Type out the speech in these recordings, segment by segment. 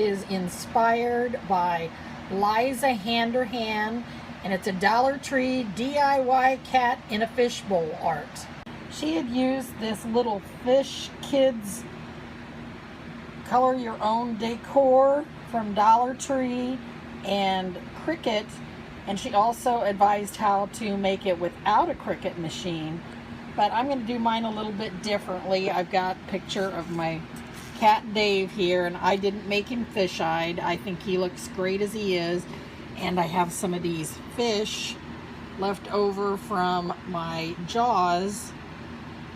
is inspired by Liza Handerhan, and it's a Dollar Tree DIY cat in a fishbowl art. She had used this little fish kids color your own decor from Dollar Tree and Cricut, and she also advised how to make it without a Cricut machine. But I'm going to do mine a little bit differently. I've got a picture of my cat Dave here, and I didn't make him fish-eyed. I think he looks great as he is. And I have some of these fish left over from my Jaws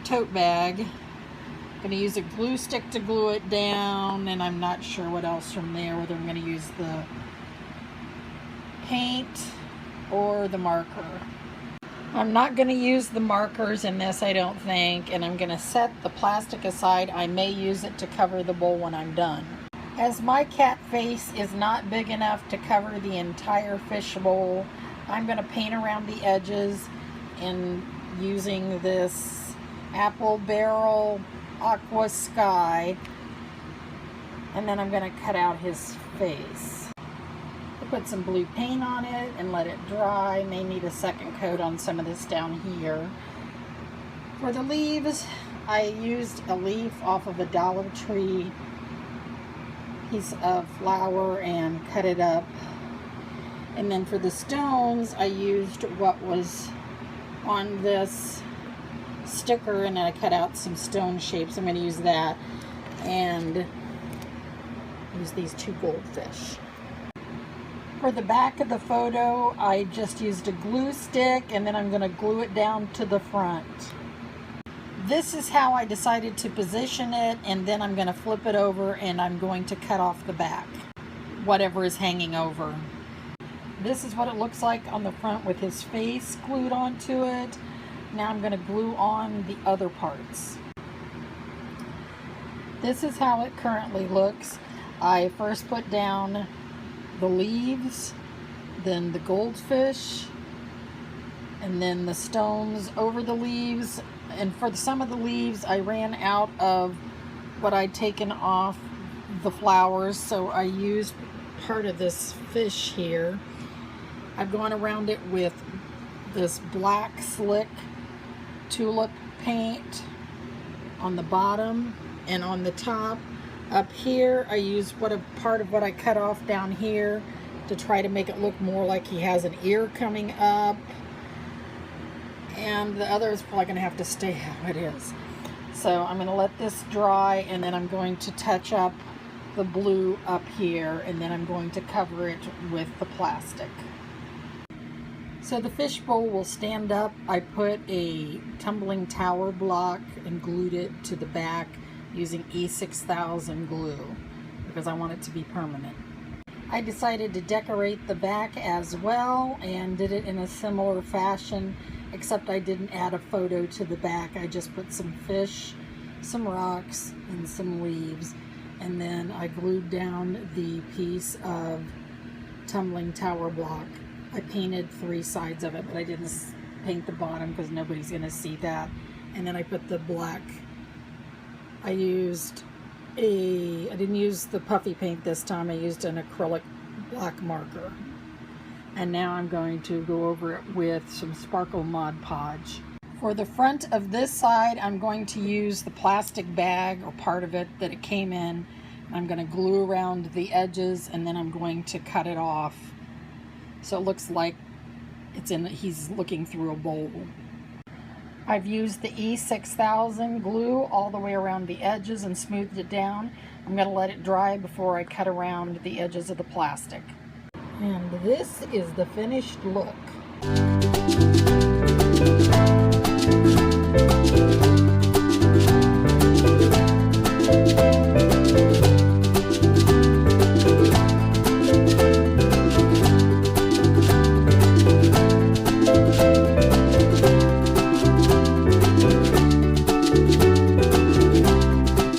tote bag. I'm going to use a glue stick to glue it down, and I'm not sure what else from there, whether I'm going to use the paint or the marker. I'm not going to use the markers in this, I don't think, and I'm going to set the plastic aside. I may use it to cover the bowl when I'm done. As my cat face is not big enough to cover the entire fish bowl, I'm going to paint around the edges and using this Apple Barrel Aqua Sky, and then I'm going to cut out his face. Put some blue paint on it and let it dry. May need a second coat on some of this down here. For the leaves, I used a leaf off of a Dollar Tree piece of flower and cut it up. And then for the stones, I used what was on this sticker, and I cut out some stone shapes. I'm going to use that and use these two goldfish. For the back of the photo, I just used a glue stick, and then I'm going to glue it down to the front. This is how I decided to position it, and then I'm going to flip it over and I'm going to cut off the back, whatever is hanging over. This is what it looks like on the front with his face glued onto it. Now I'm going to glue on the other parts. This is how it currently looks. I first put down the leaves, then the goldfish, and then the stones over the leaves. And for some of the leaves, I ran out of what I'd taken off the flowers, so I used part of this fish here. I've gone around it with this black slick tulip paint on the bottom and on the top. Up here, I used part of what I cut off down here to try to make it look more like he has an ear coming up. And the other is probably going to have to stay how it is. So I'm going to let this dry, and then I'm going to touch up the blue up here, and then I'm going to cover it with the plastic. So the fishbowl will stand up. I put a tumbling tower block and glued it to the back using E6000 glue because I want it to be permanent. I decided to decorate the back as well and did it in a similar fashion, except I didn't add a photo to the back. I just put some fish, some rocks, and some leaves, and then I glued down the piece of tumbling tower block. I painted 3 sides of it, but I didn't paint the bottom because nobody's going to see that. And then I put the black. I didn't use the puffy paint this time. I used an acrylic black marker. And now I'm going to go over it with some sparkle Mod Podge. For the front of this side, I'm going to use the plastic bag or part of it that it came in. I'm going to glue around the edges, and then I'm going to cut it off so it looks like he's looking through a bowl. I've used the E6000 glue all the way around the edges and smoothed it down. I'm going to let it dry before I cut around the edges of the plastic. And this is the finished look.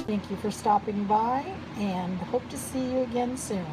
Thank you for stopping by, and hope to see you again soon.